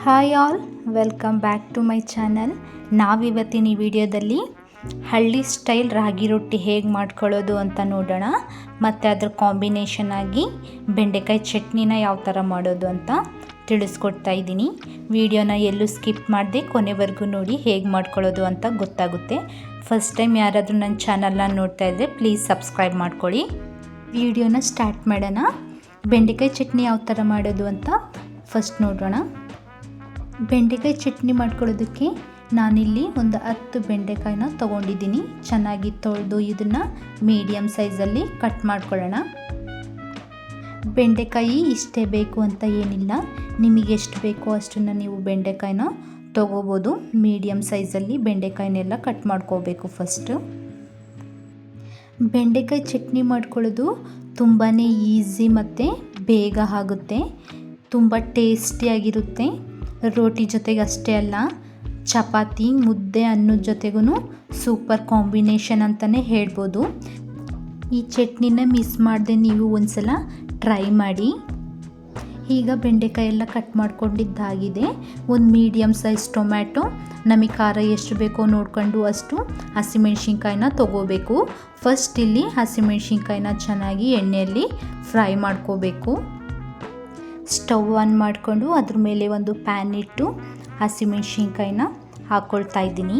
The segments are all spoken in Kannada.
Hi all, welcome back to my channel. ನಾವಿವತ್ತಿನ ಈ ವಿಡಿಯೋದಲ್ಲಿ ಹಳ್ಳಿ ಸ್ಟೈಲ್ ರಾಗಿ ರೊಟ್ಟಿ ಹೇಗೆ ಮಾಡ್ಕೊಳ್ಳೋದು ಅಂತ ನೋಡೋಣ. ಮತ್ತು ಅದರ ಕಾಂಬಿನೇಷನ್ ಆಗಿ ಬೆಂಡೆಕಾಯಿ ಚಟ್ನಿನ ಯಾವ ಥರ ಮಾಡೋದು ಅಂತ ತಿಳಿಸ್ಕೊಡ್ತಾ ಇದ್ದೀನಿ. ವಿಡಿಯೋನ ಎಲ್ಲೂ ಸ್ಕಿಪ್ ಮಾಡದೆ ಕೊನೆವರೆಗೂ ನೋಡಿ ಹೇಗೆ ಮಾಡ್ಕೊಳ್ಳೋದು ಅಂತ ಗೊತ್ತಾಗುತ್ತೆ. ಫಸ್ಟ್ ಟೈಮ್ ಯಾರಾದರೂ ನನ್ನ ಚಾನಲ್ನ ನೋಡ್ತಾ ಇದ್ದರೆ ಪ್ಲೀಸ್ ಸಬ್ಸ್ಕ್ರೈಬ್ ಮಾಡ್ಕೊಳ್ಳಿ. ವಿಡಿಯೋನ ಸ್ಟಾರ್ಟ್ ಮಾಡೋಣ. ಬೆಂಡೆಕಾಯಿ ಚಟ್ನಿ ಯಾವ ಥರ ಮಾಡೋದು ಅಂತ ಫಸ್ಟ್ ನೋಡೋಣ. ಬೆಂಡೆಕಾಯಿ ಚಟ್ನಿ ಮಾಡ್ಕೊಳ್ಳೋದಕ್ಕೆ ನಾನಿಲ್ಲಿ ಒಂದು 10 ಬೆಂಡೆಕಾಯಿನ ತೊಗೊಂಡಿದ್ದೀನಿ. ಚೆನ್ನಾಗಿ ತೊಳೆದು ಇದನ್ನು ಮೀಡಿಯಮ್ ಸೈಜಲ್ಲಿ ಕಟ್ ಮಾಡ್ಕೊಳ್ಳೋಣ. ಬೆಂಡೆಕಾಯಿ ಇಷ್ಟೇ ಬೇಕು ಅಂತ ಏನಿಲ್ಲ, ನಿಮಗೆ ಎಷ್ಟು ಬೇಕೋ ಅಷ್ಟನ್ನು ನೀವು ಬೆಂಡೆಕಾಯಿನ ತೊಗೋಬೋದು. ಮೀಡಿಯಮ್ ಸೈಜಲ್ಲಿ ಬೆಂಡೆಕಾಯಿನೆಲ್ಲ ಕಟ್ ಮಾಡ್ಕೋಬೇಕು. ಫಸ್ಟು ಬೆಂಡೆಕಾಯಿ ಚಟ್ನಿ ಮಾಡ್ಕೊಳ್ಳೋದು ತುಂಬಾ ಈಸಿ ಮತ್ತು ಬೇಗ ಆಗುತ್ತೆ. ತುಂಬ ಟೇಸ್ಟಿಯಾಗಿರುತ್ತೆ. ರೋಟಿ ಜೊತೆಗೆ ಅಷ್ಟೇ ಅಲ್ಲ, ಚಪಾತಿ, ಮುದ್ದೆ, ಅನ್ನದ ಜೊತೆಗೂ ಸೂಪರ್ ಕಾಂಬಿನೇಷನ್ ಅಂತಲೇ ಹೇಳ್ಬೋದು. ಈ ಚಟ್ನಿನ ಮಿಸ್ ಮಾಡದೆ ನೀವು ಒಂದ್ಸಲ ಟ್ರೈ ಮಾಡಿ. ಈಗ ಬೆಂಡೆಕಾಯಿ ಎಲ್ಲ ಕಟ್ ಮಾಡ್ಕೊಂಡಿದ್ದಾಗಿದೆ. ಒಂದು ಮೀಡಿಯಮ್ ಸೈಜ್ ಟೊಮ್ಯಾಟೊ, ನಮಗೆ ಖಾರ ಎಷ್ಟು ಬೇಕೋ ನೋಡ್ಕೊಂಡು ಅಷ್ಟು ಹಸಿಮೆಣ್ಸಿನ್ಕಾಯಿನ ತೊಗೋಬೇಕು. ಫಸ್ಟ್ ಇಲ್ಲಿ ಹಸಿಮೆಣ್ಸಿನ್ಕಾಯಿನ ಚೆನ್ನಾಗಿ ಎಣ್ಣೆಯಲ್ಲಿ ಫ್ರೈ ಮಾಡ್ಕೋಬೇಕು. ಸ್ಟವ್ ಆನ್ ಮಾಡಿಕೊಂಡು ಅದ್ರ ಮೇಲೆ ಒಂದು ಪ್ಯಾನ್ ಇಟ್ಟು ಹಸಿಮೆಣ್ಸಿನ್ಕಾಯಿನ ಹಾಕ್ಕೊಳ್ತಾ ಇದ್ದೀನಿ.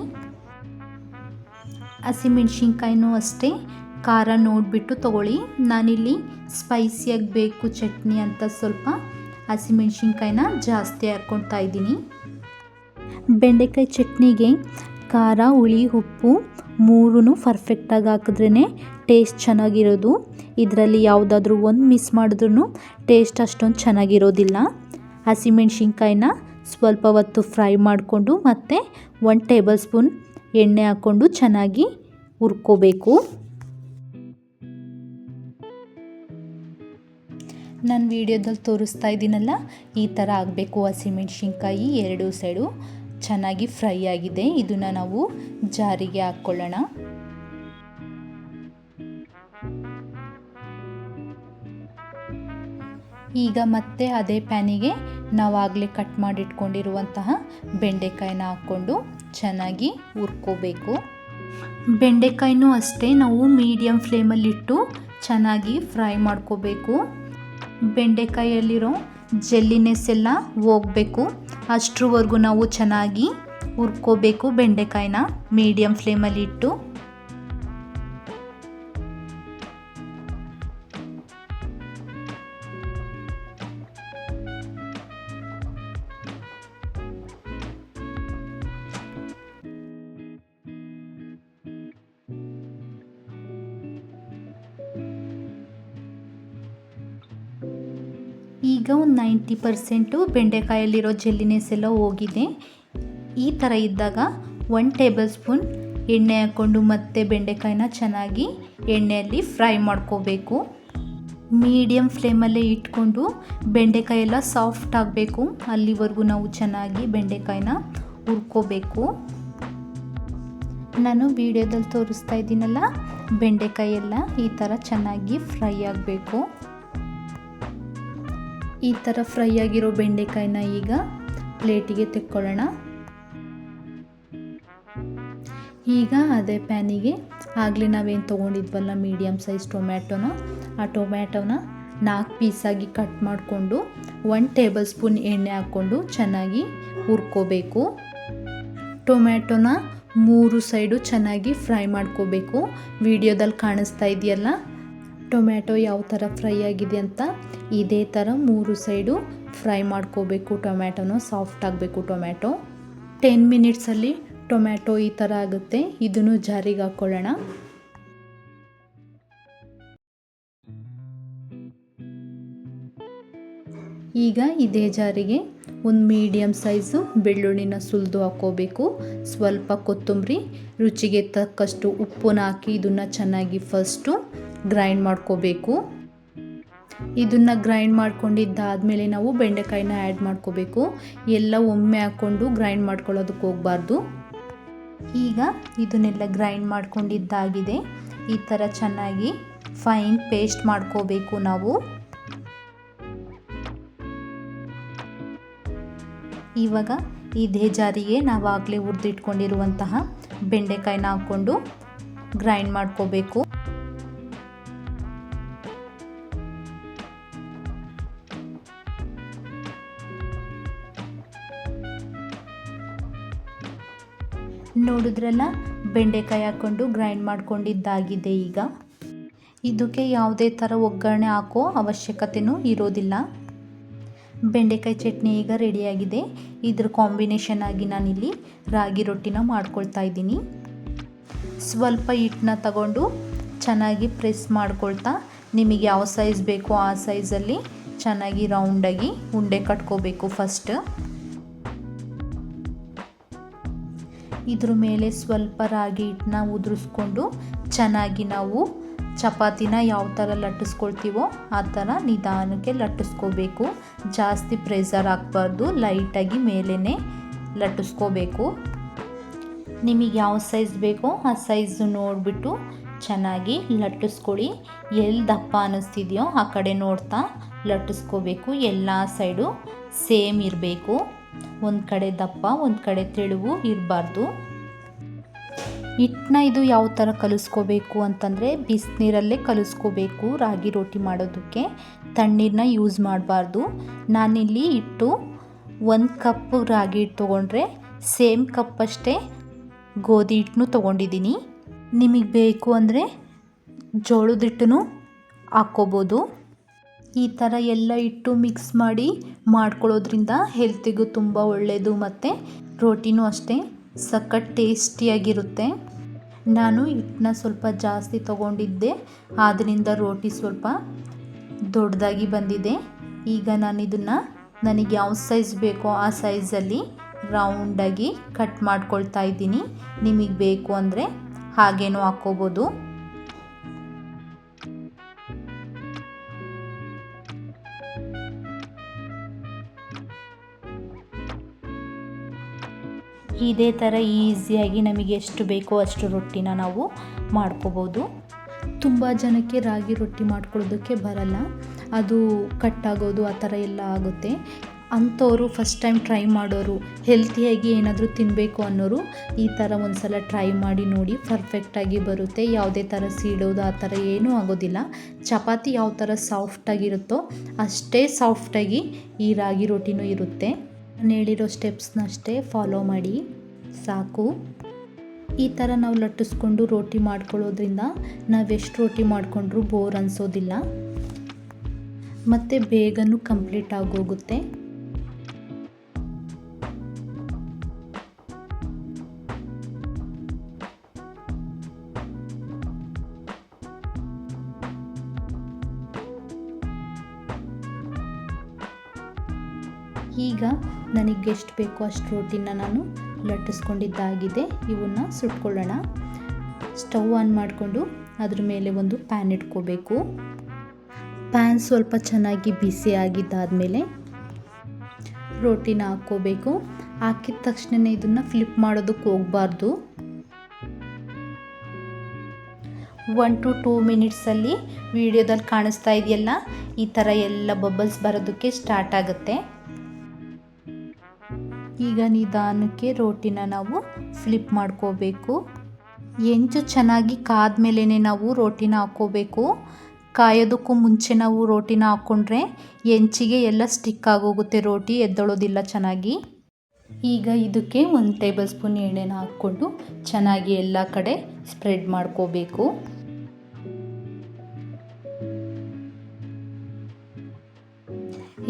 ಹಸಿಮೆಣ್ಸಿನ್ಕಾಯಿನೂ ಅಷ್ಟೇ ಖಾರ ನೋಡಿಬಿಟ್ಟು ತೊಗೊಳ್ಳಿ. ನಾನಿಲ್ಲಿ ಸ್ಪೈಸಿಯಾಗಿ ಬೇಕು ಚಟ್ನಿ ಅಂತ ಸ್ವಲ್ಪ ಹಸಿಮೆಣ್ಸಿನ್ಕಾಯಿನ ಜಾಸ್ತಿ ಹಾಕ್ಕೊಳ್ತಾ ಇದ್ದೀನಿ. ಬೆಂಡೆಕಾಯಿ ಚಟ್ನಿಗೆ ಖಾರ, ಹುಳಿ, ಉಪ್ಪು ಮೂರೂ ಪರ್ಫೆಕ್ಟಾಗಿ ಹಾಕಿದ್ರೇ ಟೇಸ್ಟ್ ಚೆನ್ನಾಗಿರೋದು. ಇದರಲ್ಲಿ ಯಾವುದಾದ್ರೂ ಒಂದು ಮಿಸ್ ಮಾಡಿದ್ರೂ ಟೇಸ್ಟ್ ಅಷ್ಟೊಂದು ಚೆನ್ನಾಗಿರೋದಿಲ್ಲ. ಹಸಿಮೆಣ್ಸಿನ್ಕಾಯಿನ ಸ್ವಲ್ಪ ಹೊತ್ತು ಫ್ರೈ ಮಾಡಿಕೊಂಡು ಮತ್ತು 1 ಟೇಬಲ್ ಸ್ಪೂನ್ ಎಣ್ಣೆ ಹಾಕ್ಕೊಂಡು ಚೆನ್ನಾಗಿ ಹುರ್ಕೋಬೇಕು. ನಾನು ವಿಡಿಯೋದಲ್ಲಿ ತೋರಿಸ್ತಾ ಇದ್ದೀನಲ್ಲ, ಈ ಥರ ಆಗಬೇಕು. ಹಸಿಮೆಣ್ಸಿನ್ಕಾಯಿ ಎರಡೂ ಸೈಡು ಚೆನ್ನಾಗಿ ಫ್ರೈ ಆಗಿದೆ. ಇದನ್ನು ನಾವು ಜಾರಿಗೆ ಹಾಕ್ಕೊಳ್ಳೋಣ. ಈಗ ಮತ್ತೆ ಅದೇ ಪ್ಯಾನಿಗೆ ನಾವಾಗಲೇ ಕಟ್ ಮಾಡಿಟ್ಕೊಂಡಿರುವಂತಹ ಬೆಂಡೆಕಾಯಿನ ಹಾಕ್ಕೊಂಡು ಚೆನ್ನಾಗಿ ಹುರ್ಕೋಬೇಕು. ಬೆಂಡೆಕಾಯಿನೂ ಅಷ್ಟೇ ನಾವು ಮೀಡಿಯಮ್ ಫ್ಲೇಮಲ್ಲಿಟ್ಟು ಚೆನ್ನಾಗಿ ಫ್ರೈ ಮಾಡ್ಕೋಬೇಕು. ಬೆಂಡೆಕಾಯಲ್ಲಿರೋ ಜೆಲ್ಲಿನೆಸ್ ಎಲ್ಲ ಹೋಗಬೇಕು. ಅಷ್ಟರವರೆಗೂ ನಾವು ಚೆನ್ನಾಗಿ ಹುರ್ಕೋಬೇಕು. ಬೆಂಡೆಕಾಯಿನ ಮೀಡಿಯಮ್ ಫ್ಲೇಮಲ್ಲಿ ಇಟ್ಟು ಈಗ ಒಂದು 90% ಬೆಂಡೆಕಾಯಲ್ಲಿರೋ ಜೆಲ್ಲಿನೆಸ್ ಎಲ್ಲ ಹೋಗಿದೆ. ಈ ಥರ ಇದ್ದಾಗ 1 ಟೇಬಲ್ ಸ್ಪೂನ್ ಎಣ್ಣೆ ಹಾಕ್ಕೊಂಡು ಮತ್ತೆ ಬೆಂಡೆಕಾಯಿನ ಚೆನ್ನಾಗಿ ಎಣ್ಣೆಯಲ್ಲಿ ಫ್ರೈ ಮಾಡ್ಕೋಬೇಕು. ಮೀಡಿಯಮ್ ಫ್ಲೇಮಲ್ಲೇ ಇಟ್ಕೊಂಡು ಬೆಂಡೆಕಾಯಿ ಎಲ್ಲ ಸಾಫ್ಟ್ ಆಗಬೇಕು. ಅಲ್ಲಿವರೆಗೂ ನಾವು ಚೆನ್ನಾಗಿ ಬೆಂಡೆಕಾಯಿನ ಹುರ್ಕೋಬೇಕು. ನಾನು ವಿಡಿಯೋದಲ್ಲಿ ತೋರಿಸ್ತಾ ಇದ್ದೀನಲ್ಲ, ಬೆಂಡೆಕಾಯಿ ಎಲ್ಲ ಈ ಥರ ಚೆನ್ನಾಗಿ ಫ್ರೈ ಆಗಬೇಕು. ಈ ಥರ ಫ್ರೈ ಆಗಿರೋ ಬೆಂಡೆಕಾಯಿನ ಈಗ ಪ್ಲೇಟಿಗೆ ತೆಕ್ಕೊಳ್ಳೋಣ. ಈಗ ಅದೇ ಪ್ಯಾನಿಗೆ ಆಗಲೇ ನಾವೇನು ತೊಗೊಂಡಿದ್ವಲ್ಲ ಮೀಡಿಯಮ್ ಸೈಜ್ ಟೊಮ್ಯಾಟೊನ, ಆ ಟೊಮ್ಯಾಟೊನ 4 ಪೀಸಾಗಿ ಕಟ್ ಮಾಡಿಕೊಂಡು 1 ಟೇಬಲ್ ಸ್ಪೂನ್ ಎಣ್ಣೆ ಹಾಕ್ಕೊಂಡು ಚೆನ್ನಾಗಿ ಹುರ್ಕೋಬೇಕು. ಟೊಮ್ಯಾಟೊನ 3 ಸೈಡು ಚೆನ್ನಾಗಿ ಫ್ರೈ ಮಾಡ್ಕೋಬೇಕು. ವಿಡಿಯೋದಲ್ಲಿ ಕಾಣಿಸ್ತಾ ಇದೆಯಲ್ಲ ಟೊಮ್ಯಾಟೊ ಯಾವ ಥರ ಫ್ರೈ ಆಗಿದೆ ಅಂತ, ಇದೇ ಥರ 3 ಸೈಡು ಫ್ರೈ ಮಾಡ್ಕೋಬೇಕು. ಟೊಮ್ಯಾಟೊನ ಸಾಫ್ಟ್ ಆಗಬೇಕು. ಟೊಮ್ಯಾಟೊ 10 ಮಿನಿಟ್ಸಲ್ಲಿ ಟೊಮ್ಯಾಟೊ ಈ ಥರ ಆಗುತ್ತೆ. ಇದನ್ನು ಜಾರಿಗೆ ಹಾಕ್ಕೊಳ್ಳೋಣ. ಈಗ ಇದೇ ಜಾರಿಗೆ ಒಂದು ಮೀಡಿಯಮ್ ಸೈಜು ಬೆಳ್ಳುಳ್ಳಿನ ಸುಲಿದು ಹಾಕ್ಕೋಬೇಕು. ಸ್ವಲ್ಪ ಕೊತ್ತಂಬರಿ, ರುಚಿಗೆ ತಕ್ಕಷ್ಟು ಉಪ್ಪನ್ನ ಹಾಕಿ ಇದನ್ನು ಚೆನ್ನಾಗಿ ಫಸ್ಟು ಗ್ರೈಂಡ್ ಮಾಡ್ಕೋಬೇಕು. ಇದನ್ನು ಗ್ರೈಂಡ್ ಮಾಡ್ಕೊಂಡಿದ್ದಾದಮೇಲೆ ನಾವು ಬೆಂಡೆಕಾಯಿನ ಆ್ಯಡ್ ಮಾಡ್ಕೋಬೇಕು. ಎಲ್ಲ ಒಮ್ಮೆ ಹಾಕ್ಕೊಂಡು ಗ್ರೈಂಡ್ ಮಾಡ್ಕೊಳ್ಳೋದಕ್ಕೆ ಹೋಗಬಾರ್ದು. ಈಗ ಇದನ್ನೆಲ್ಲ ಗ್ರೈಂಡ್ ಮಾಡ್ಕೊಂಡಿದ್ದಾಗಿದೆ. ಈ ಥರ ಚೆನ್ನಾಗಿ ಫೈನ್ ಪೇಸ್ಟ್ ಮಾಡ್ಕೋಬೇಕು ನಾವು. ಇವಾಗ ಇದೇ ಜಾರಿಗೆ ನಾವಾಗಲೇ ಹುರಿದಿಟ್ಕೊಂಡಿರುವಂತಹ ಬೆಂಡೆಕಾಯಿನ ಹಾಕ್ಕೊಂಡು ಗ್ರೈಂಡ್ ಮಾಡ್ಕೋಬೇಕು. ನೋಡಿದ್ರಲ್ಲ, ಬೆಂಡೆಕಾಯಿ ಹಾಕ್ಕೊಂಡು ಗ್ರೈಂಡ್ ಮಾಡ್ಕೊಂಡಿದ್ದಾಗಿದೆ. ಈಗ ಇದಕ್ಕೆ ಯಾವುದೇ ಥರ ಒಗ್ಗರಣೆ ಹಾಕೋ ಅವಶ್ಯಕತೆಯೂ ಇರೋದಿಲ್ಲ. ಬೆಂಡೆಕಾಯಿ ಚಟ್ನಿ ಈಗ ರೆಡಿಯಾಗಿದೆ. ಇದ್ರ ಕಾಂಬಿನೇಷನ್ ಆಗಿ ನಾನಿಲ್ಲಿ ರಾಗಿ ರೊಟ್ಟಿನ ಮಾಡ್ಕೊಳ್ತಾ ಇದ್ದೀನಿ. ಸ್ವಲ್ಪ ಹಿಟ್ಟನ್ನ ತಗೊಂಡು ಚೆನ್ನಾಗಿ ಪ್ರೆಸ್ ಮಾಡ್ಕೊಳ್ತಾ ನಿಮಗೆ ಯಾವ ಸೈಜ್ ಬೇಕೋ ಆ ಸೈಜಲ್ಲಿ ಚೆನ್ನಾಗಿ ರೌಂಡಾಗಿ ಉಂಡೆ ಕಟ್ಕೋಬೇಕು. ಫಸ್ಟ್ ಇದ್ರ ಮೇಲೆ ಸ್ವಲ್ಪ ರಾಗಿ ಹಿಟ್ಟನ್ನ ಉದುರಿಸ್ಕೊಂಡು ಚೆನ್ನಾಗಿ ನಾವು ಚಪಾತಿನ ಯಾವ ಥರ ಲಟ್ಟಿಸ್ಕೊಳ್ತೀವೋ ಆ ಥರ ನಿಧಾನಕ್ಕೆ ಲಟ್ಟಿಸ್ಕೋಬೇಕು. ಜಾಸ್ತಿ ಪ್ರೆಷರ್ ಹಾಕಬಾರ್ದು, ಲೈಟಾಗಿ ಮೇಲೇ ಲಟ್ಟಿಸ್ಕೋಬೇಕು. ನಿಮಗೆ ಯಾವ ಸೈಜ್ ಬೇಕೋ ಆ ಸೈಜು ನೋಡಿಬಿಟ್ಟು ಚೆನ್ನಾಗಿ ಲಟ್ಟಿಸ್ಕೊಳ್ಳಿ. ಎಲ್ಲಿ ದಪ್ಪ ಅನ್ನಿಸ್ತಿದೆಯೋ ಆ ಕಡೆ ನೋಡ್ತಾ ಲಟ್ಟಿಸ್ಕೋಬೇಕು. ಎಲ್ಲ ಸೈಡು ಸೇಮ್ ಇರಬೇಕು. ಒಂದು ಕಡೆ ದಪ್ಪ ಒಂದು ಕಡೆ ತೆಳುವು ಇರಬಾರ್ದು. ಹಿಟ್ಟನ್ನ ಇದು ಯಾವ ಥರ ಕಲಿಸ್ಕೋಬೇಕು ಅಂತಂದರೆ ಬಿಸಿನೀರಲ್ಲೇ ಕಲಿಸ್ಕೋಬೇಕು. ರಾಗಿ ರೊಟ್ಟಿ ಮಾಡೋದಕ್ಕೆ ತಣ್ಣೀರನ್ನ ಯೂಸ್ ಮಾಡಬಾರ್ದು. ನಾನಿಲ್ಲಿ ಹಿಟ್ಟು 1 ಕಪ್ ರಾಗಿ ಹಿಟ್ಟು ತೊಗೊಂಡ್ರೆ ಸೇಮ್ ಕಪ್ಪಷ್ಟೇ ಗೋಧಿ ಹಿಟ್ಟನ್ನು ತೊಗೊಂಡಿದ್ದೀನಿ. ನಿಮಗೆ ಬೇಕು ಅಂದರೆ ಜೋಳದ ಹಿಟ್ಟನ್ನು ಹಾಕ್ಕೋಬೋದು. ಈ ಥರ ಎಲ್ಲ ಹಿಟ್ಟು ಮಿಕ್ಸ್ ಮಾಡಿ ಮಾಡ್ಕೊಳ್ಳೋದ್ರಿಂದ ಹೆಲ್ತಿಗೂ ತುಂಬ ಒಳ್ಳೆಯದು ಮತ್ತು ರೋಟಿನೂ ಅಷ್ಟೇ ಸಖತ್ ಟೇಸ್ಟಿಯಾಗಿರುತ್ತೆ. ನಾನು ಹಿಟ್ಟನ್ನ ಸ್ವಲ್ಪ ಜಾಸ್ತಿ ತೊಗೊಂಡಿದ್ದೆ, ಆದ್ದರಿಂದ ರೋಟಿ ಸ್ವಲ್ಪ ದೊಡ್ಡದಾಗಿ ಬಂದಿದೆ. ಈಗ ನಾನು ಇದನ್ನು ನನಗೆ ಯಾವ ಸೈಜ್ ಬೇಕೋ ಆ ಸೈಜಲ್ಲಿ ರೌಂಡಾಗಿ ಕಟ್ ಮಾಡ್ಕೊಳ್ತಾ ಇದ್ದೀನಿ. ನಿಮಗೆ ಬೇಕು ಅಂದರೆ ಹಾಗೇನೂ ಹಾಕ್ಕೋಬೋದು. ಇದೇ ಥರ ಈಸಿಯಾಗಿ ನಮಗೆ ಎಷ್ಟು ಬೇಕೋ ಅಷ್ಟು ರೊಟ್ಟಿನ ನಾವು ಮಾಡ್ಕೋಬೋದು. ತುಂಬ ಜನಕ್ಕೆ ರಾಗಿ ರೊಟ್ಟಿ ಮಾಡ್ಕೊಳ್ಳೋದಕ್ಕೆ ಬರಲ್ಲ, ಅದು ಕಟ್ಟಾಗೋದು ಆ ಥರ ಎಲ್ಲ ಆಗುತ್ತೆ. ಅಂಥವರು ಫಸ್ಟ್ ಟೈಮ್ ಟ್ರೈ ಮಾಡೋರು, ಹೆಲ್ತಿಯಾಗಿ ಏನಾದರೂ ತಿನ್ನಬೇಕು ಅನ್ನೋರು ಈ ಥರ ಒಂದು ಸಲ ಟ್ರೈ ಮಾಡಿ ನೋಡಿ. ಪರ್ಫೆಕ್ಟಾಗಿ ಬರುತ್ತೆ. ಯಾವುದೇ ಥರ ಸೀಡೋದು ಆ ಥರ ಏನೂ ಆಗೋದಿಲ್ಲ. ಚಪಾತಿ ಯಾವ ಥರ ಸಾಫ್ಟಾಗಿರುತ್ತೋ ಅಷ್ಟೇ ಸಾಫ್ಟಾಗಿ ಈ ರಾಗಿ ರೊಟ್ಟಿನೂ ಇರುತ್ತೆ. ನಾನು ಹೇಳಿರೋ ಸ್ಟೆಪ್ಸ್ನಷ್ಟೇ ಫಾಲೋ ಮಾಡಿ ಸಾಕು. ಈ ಥರ ನಾವು ಲಟ್ಟಿಸ್ಕೊಂಡು ರೋಟಿ ಮಾಡ್ಕೊಳ್ಳೋದ್ರಿಂದ ನಾವೆಷ್ಟು ರೋಟಿ ಮಾಡಿಕೊಂಡ್ರೂ ಬೋರ್ ಅನಿಸೋದಿಲ್ಲ ಮತ್ತು ಬೇಗನೂ ಕಂಪ್ಲೀಟ್ ಆಗೋಗುತ್ತೆ. ಈಗ ನನಗೆ ಎಷ್ಟು ಬೇಕೋ ಅಷ್ಟು ರೋಟಿನ ನಾನು ಲಟ್ಟಿಸ್ಕೊಂಡಿದ್ದಾಗಿದೆ. ಇವನ್ನ ಸುಟ್ಕೊಳ್ಳೋಣ. ಸ್ಟವ್ ಆನ್ ಮಾಡಿಕೊಂಡು ಅದ್ರ ಮೇಲೆ ಒಂದು ಪ್ಯಾನ್ ಇಟ್ಕೋಬೇಕು. ಪ್ಯಾನ್ ಸ್ವಲ್ಪ ಚೆನ್ನಾಗಿ ಬಿಸಿ ಆಗಿದ್ದಾದಮೇಲೆ ರೋಟಿನ ಹಾಕ್ಕೋಬೇಕು. ಹಾಕಿದ ತಕ್ಷಣ ಇದನ್ನು ಫ್ಲಿಪ್ ಮಾಡೋದಕ್ಕೆ ಹೋಗಬಾರ್ದು. 1 to 2 ಮಿನಿಟ್ಸಲ್ಲಿ ವಿಡಿಯೋದಲ್ಲಿ ಕಾಣಿಸ್ತಾ ಇದೆಯಲ್ಲ, ಈ ಥರ ಎಲ್ಲ ಬಬಲ್ಸ್ ಬರೋದಕ್ಕೆ ಸ್ಟಾರ್ಟ್ ಆಗುತ್ತೆ. ಈಗ ನಿಧಾನಕ್ಕೆ ರೋಟಿನ ನಾವು ಫ್ಲಿಪ್ ಮಾಡ್ಕೋಬೇಕು. ಹೆಂಚು ಚೆನ್ನಾಗಿ ಕಾದ ಮೇಲೇ ನಾವು ರೋಟಿನ ಹಾಕ್ಕೋಬೇಕು. ಕಾಯೋದಕ್ಕೂ ಮುಂಚೆ ನಾವು ರೋಟಿನ ಹಾಕ್ಕೊಂಡ್ರೆ ಹೆಂಚಿಗೆ ಎಲ್ಲ ಸ್ಟಿಕ್ ಆಗೋಗುತ್ತೆ, ರೋಟಿ ಎದ್ದೊಳೋದಿಲ್ಲ ಚೆನ್ನಾಗಿ. ಈಗ ಇದಕ್ಕೆ 1 ಟೇಬಲ್ ಸ್ಪೂನ್ ಎಣ್ಣೆನ ಹಾಕ್ಕೊಂಡು ಚೆನ್ನಾಗಿ ಎಲ್ಲ ಕಡೆ ಸ್ಪ್ರೆಡ್ ಮಾಡ್ಕೋಬೇಕು.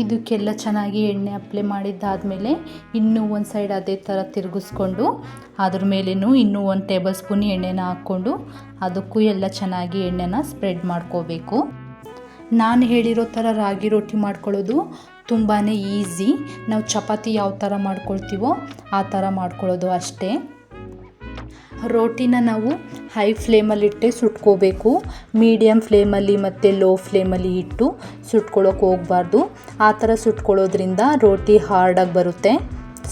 ಇದಕ್ಕೆಲ್ಲ ಚೆನ್ನಾಗಿ ಎಣ್ಣೆ ಅಪ್ಲೈ ಮಾಡಿದ್ದಾದಮೇಲೆ ಇನ್ನೂ ಒಂದು ಸೈಡ್ ಅದೇ ಥರ ತಿರುಗಿಸ್ಕೊಂಡು ಅದ್ರ ಮೇಲೇನೂ ಇನ್ನೂ 1 ಟೇಬಲ್ ಸ್ಪೂನ್ ಎಣ್ಣೆನ ಹಾಕ್ಕೊಂಡು ಅದಕ್ಕೂ ಎಲ್ಲ ಚೆನ್ನಾಗಿ ಎಣ್ಣೆನ ಸ್ಪ್ರೆಡ್ ಮಾಡ್ಕೋಬೇಕು. ನಾನು ಹೇಳಿರೋ ಥರ ರಾಗಿ ರೊಟ್ಟಿ ಮಾಡ್ಕೊಳ್ಳೋದು ತುಂಬಾ ಈಸಿ. ನಾವು ಚಪಾತಿ ಯಾವ ಥರ ಮಾಡ್ಕೊಳ್ತೀವೋ ಆ ಥರ ಮಾಡ್ಕೊಳ್ಳೋದು ಅಷ್ಟೇ. ರೋಟಿನ ನಾವು ಹೈ ಫ್ಲೇಮಲ್ಲಿಟ್ಟೆ ಸುಟ್ಕೋಬೇಕು. ಮೀಡಿಯಮ್ ಫ್ಲೇಮಲ್ಲಿ ಮತ್ತು ಲೋ ಫ್ಲೇಮಲ್ಲಿ ಇಟ್ಟು ಸುಟ್ಕೊಳ್ಳೋಕೆ ಹೋಗಬಾರ್ದು. ಆ ಥರ ಸುಟ್ಕೊಳ್ಳೋದ್ರಿಂದ ರೋಟಿ ಹಾರ್ಡಾಗಿ ಬರುತ್ತೆ,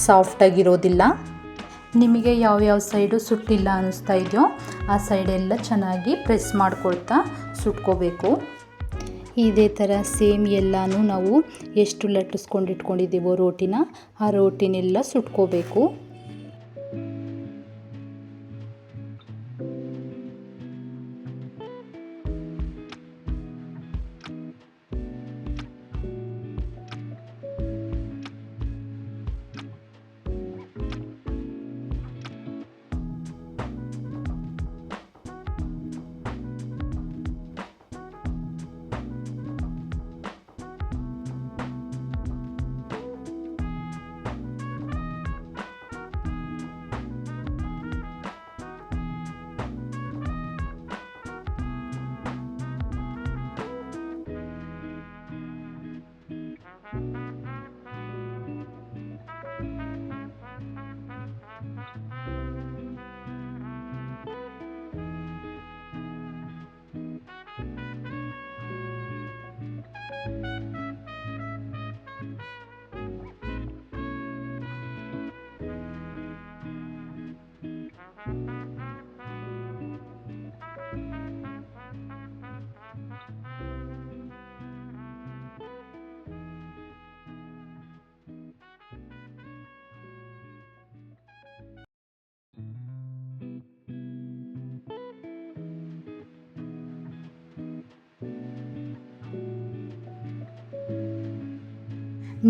ಸಾಫ್ಟಾಗಿರೋದಿಲ್ಲ. ನಿಮಗೆ ಯಾವ್ಯಾವ ಸೈಡು ಸುಟ್ಟಿಲ್ಲ ಅನ್ನಿಸ್ತಾ ಇದೆಯೋ ಆ ಸೈಡೆಲ್ಲ ಚೆನ್ನಾಗಿ ಪ್ರೆಸ್ ಮಾಡ್ಕೊಳ್ತಾ ಸುಟ್ಕೋಬೇಕು. ಇದೇ ಥರ ಸೇಮ್ ಎಲ್ಲನೂ ನಾವು ಎಷ್ಟು ಲಟ್ಟಿಸ್ಕೊಂಡು ಇಟ್ಕೊಂಡಿದ್ದೀವೋ ರೋಟಿನ, ಆ ರೋಟಿನೆಲ್ಲ ಸುಟ್ಕೋಬೇಕು.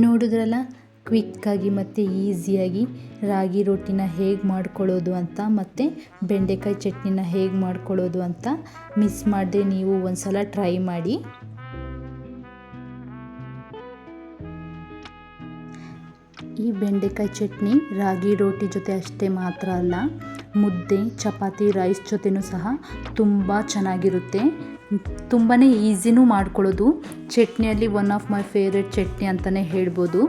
ನೋಡಿದ್ರಲ್ಲ, ಕ್ವಿಕ್ಕಾಗಿ ಮತ್ತು ಈಸಿಯಾಗಿ ರಾಗಿ ರೋಟಿನ ಹೇಗೆ ಮಾಡ್ಕೊಳ್ಳೋದು ಅಂತ, ಮತ್ತು ಬೆಂಡೆಕಾಯಿ ಚಟ್ನಿನ ಹೇಗೆ ಮಾಡ್ಕೊಳ್ಳೋದು ಅಂತ ಮಿಸ್ ಮಾಡದೆ ನೀವು ಒಂದು ಸಲ ಟ್ರೈ ಮಾಡಿ. ಈ ಬೆಂಡೆಕಾಯಿ ಚಟ್ನಿ ರಾಗಿ ರೋಟಿ ಜೊತೆ ಅಷ್ಟೇ ಮಾತ್ರ ಅಲ್ಲ, ಮುದ್ದೆ, ಚಪಾತಿ, ರೈಸ್ ಜೊತೆನೂ ಸಹ ತುಂಬ ಚೆನ್ನಾಗಿರುತ್ತೆ. ತುಂಬಾ ಈಸಿನೂ ಮಾಡ್ಕೊಳ್ಳೋದು. ಚಟ್ನಿಯಲ್ಲಿ one of my favourite chutney ಅಂತಲೇ ಹೇಳ್ಬೋದು.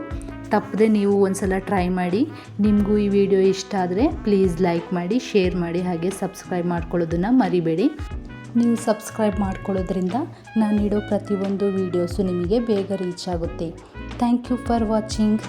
ತಪ್ಪದೆ ನೀವು ಒಂದು ಸಲ ಟ್ರೈ ಮಾಡಿ. ನಿಮಗೂ ಈ ವಿಡಿಯೋ ಇಷ್ಟ ಆದರೆ ಪ್ಲೀಸ್ ಲೈಕ್ ಮಾಡಿ, ಶೇರ್ ಮಾಡಿ, ಹಾಗೆ ಸಬ್ಸ್ಕ್ರೈಬ್ ಮಾಡ್ಕೊಳ್ಳೋದನ್ನು ಮರಿಬೇಡಿ. ನೀವು ಸಬ್ಸ್ಕ್ರೈಬ್ ಮಾಡ್ಕೊಳ್ಳೋದ್ರಿಂದ ನಾನಿಡೋ ಪ್ರತಿಯೊಂದು ವೀಡಿಯೋಸು ನಿಮಗೆ ಬೇಗ ರೀಚ್ ಆಗುತ್ತೆ. Thank you for watching.